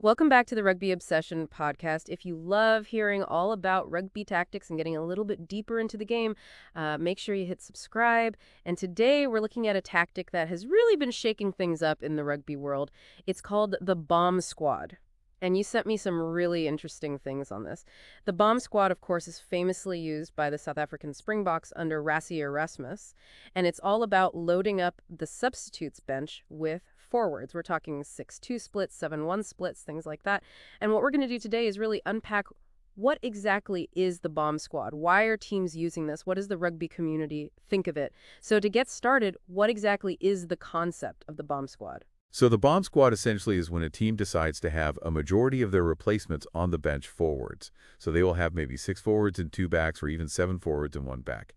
Welcome back to the Rugby Obsession podcast. If you love hearing all about rugby tactics and getting a little bit deeper into the game, make sure you hit subscribe. And today we're looking at a tactic that has really been shaking things up in the rugby world. It's called the bomb squad. And you sent me some really interesting things on this. The bomb squad, of course, is famously used by the South African Springboks under Rassie Erasmus, and it's all about loading up the substitutes bench with forwards. We're talking 6-2 splits, 7-1 splits, things like that. And what we're going to do today is really unpack what exactly is the bomb squad? Why are teams using this? What does the rugby community think of it? So to get started, what exactly is the concept of the bomb squad? So the bomb squad essentially is when a team decides to have a majority of their replacements on the bench forwards. So they will have maybe 6 forwards and 2 backs, or even 7 forwards and 1 back.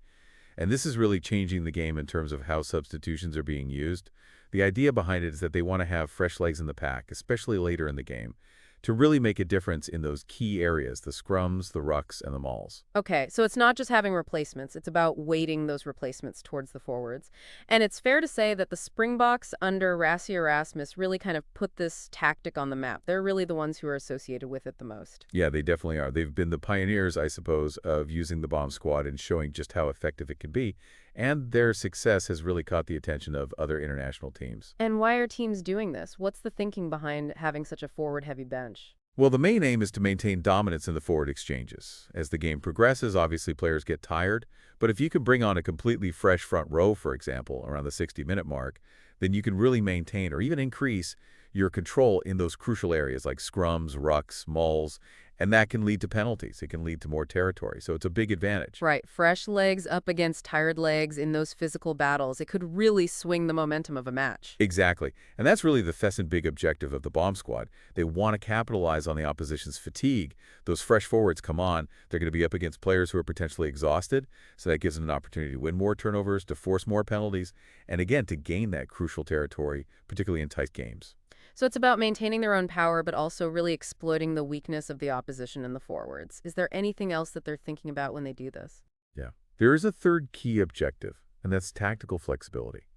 And this is really changing the game in terms of how substitutions are being used. The idea behind it is that they want to have fresh legs in the pack, especially later in the game, to really make a difference in those key areas, the scrums, the rucks, and the mauls. Okay, so it's not just having replacements. It's about weighting those replacements towards the forwards. And it's fair to say that the Springboks under Rassie Erasmus really kind of put this tactic on the map. They're really the ones who are associated with it the most. Yeah, they definitely are. They've been the pioneers, I suppose, of using the bomb squad and showing just how effective it can be. And their success has really caught the attention of other international teams. And why are teams doing this? What's the thinking behind having such a forward-heavy bench? Well, the main aim is to maintain dominance in the forward exchanges. As the game progresses, obviously players get tired, but if you can bring on a completely fresh front row, for example, around the 60-minute mark, then you can really maintain or even increase your control in those crucial areas like scrums, rucks, mauls, and that can lead to penalties. It can lead to more territory, so it's a big advantage. Right, fresh legs up against tired legs in those physical battles. It could really swing the momentum of a match. Exactly, and that's really the Fesson big objective of the bomb squad. They want to capitalize on the opposition's fatigue. Those fresh forwards come on, they're going to be up against players who are potentially exhausted, so that gives them an opportunity to win more turnovers, to force more penalties, and again, to gain that crucial territory, particularly in tight games. So it's about maintaining their own power, but also really exploiting the weakness of the opposition in the forwards. Is there anything else that they're thinking about when they do this? Yeah. There is a third key objective, and that's tactical flexibility.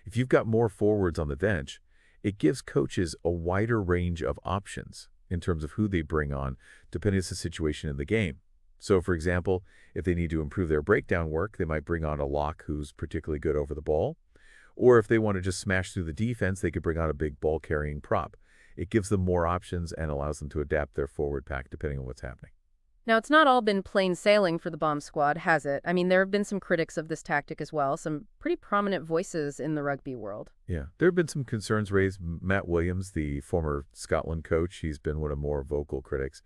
If you've got more forwards on the bench, it gives coaches a wider range of options in terms of who they bring on, depending on the situation in the game. So, for example, if they need to improve their breakdown work, they might bring on a lock who's particularly good over the ball. Or if they want to just smash through the defense, they could bring on a big ball-carrying prop. It gives them more options and allows them to adapt their forward pack depending on what's happening. Now, it's not all been plain sailing for the bomb squad, has it? I mean, there have been some critics of this tactic as well, some pretty prominent voices in the rugby world. Yeah, there have been some concerns raised. Matt Williams, the former Scotland coach, he's been one of more vocal critics.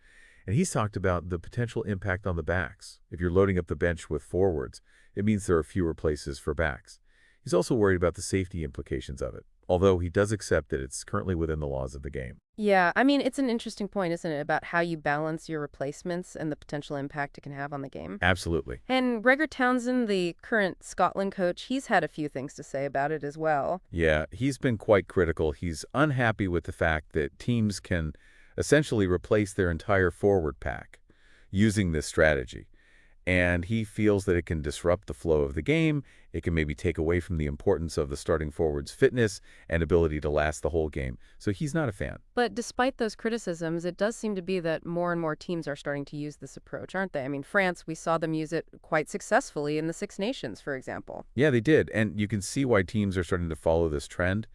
And he's talked about the potential impact on the backs. If you're loading up the bench with forwards, it means there are fewer places for backs. He's also worried about the safety implications of it, although he does accept that it's currently within the laws of the game. Yeah, I mean, it's an interesting point, isn't it, about how you balance your replacements and the potential impact it can have on the game. Absolutely. And Gregor Townsend, the current Scotland coach, he's had a few things to say about it as well. Yeah, he's been quite critical. He's unhappy with the fact that teams can essentially replace their entire forward pack using this strategy. And he feels that it can disrupt the flow of the game. It can maybe take away from the importance of the starting forward's fitness and ability to last the whole game. So he's not a fan. But despite those criticisms, it does seem to be that more and more teams are starting to use this approach, aren't they? I mean, France, we saw them use it quite successfully in the Six Nations, for example. Yeah, they did. And you can see why teams are starting to follow this trend.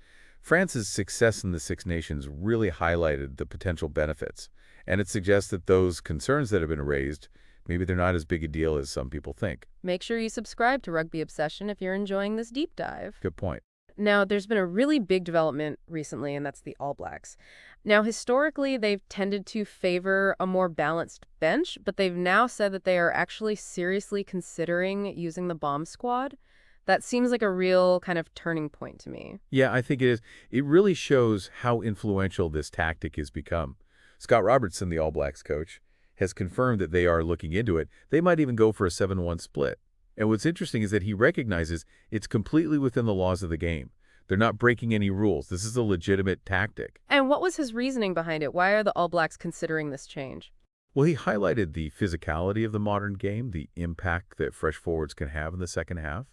France's success in the Six Nations really highlighted the potential benefits. And it suggests that those concerns that have been raised, maybe they're not as big a deal as some people think. Make sure you subscribe to Rugby Obsession if you're enjoying this deep dive. Good point. Now, there's been a really big development recently, and that's the All Blacks. Now, historically, they've tended to favor a more balanced bench, but they've now said that they are actually seriously considering using the bomb squad. That seems like a real kind of turning point to me. Yeah, I think it is. It really shows how influential this tactic has become. Scott Robertson, the All Blacks coach, has confirmed that they are looking into it. They might even go for a 7-1 split. And what's interesting is that he recognizes it's completely within the laws of the game. They're not breaking any rules. This is a legitimate tactic. And what was his reasoning behind it? Why are the All Blacks considering this change? Well, he highlighted the physicality of the modern game, the impact that fresh forwards can have in the second half.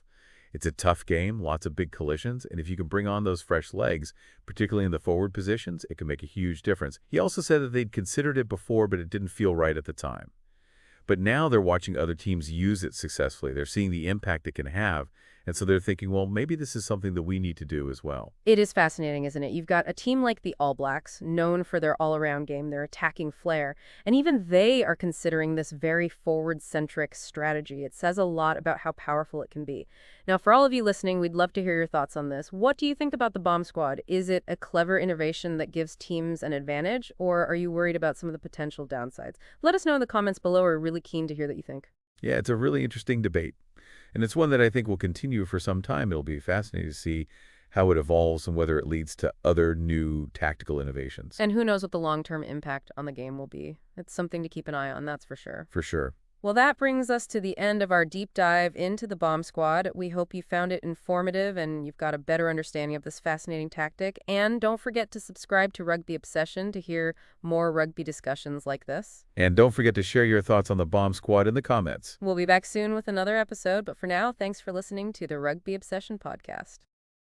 It's a tough game, lots of big collisions, and if you can bring on those fresh legs, particularly in the forward positions, it can make a huge difference. He also said that they'd considered it before, but it didn't feel right at the time. But now they're watching other teams use it successfully. They're seeing the impact it can have, and so they're thinking, well, maybe this is something that we need to do as well. It is fascinating, isn't it? You've got a team like the All Blacks, known for their all-around game, their attacking flair, and even they are considering this very forward-centric strategy. It says a lot about how powerful it can be. Now, for all of you listening, we'd love to hear your thoughts on this. What do you think about the Bomb Squad? Is it a clever innovation that gives teams an advantage, or are you worried about some of the potential downsides? Let us know in the comments below. We're really keen to hear what you think. Yeah, it's a really interesting debate. And it's one that I think will continue for some time. It'll be fascinating to see how it evolves and whether it leads to other new tactical innovations. And who knows what the long-term impact on the game will be. It's something to keep an eye on, that's for sure. For sure. Well, that brings us to the end of our deep dive into the Bomb Squad. We hope you found it informative and you've got a better understanding of this fascinating tactic. And don't forget to subscribe to Rugby Obsession to hear more rugby discussions like this. And don't forget to share your thoughts on the Bomb Squad in the comments. We'll be back soon with another episode, but for now, thanks for listening to the Rugby Obsession podcast.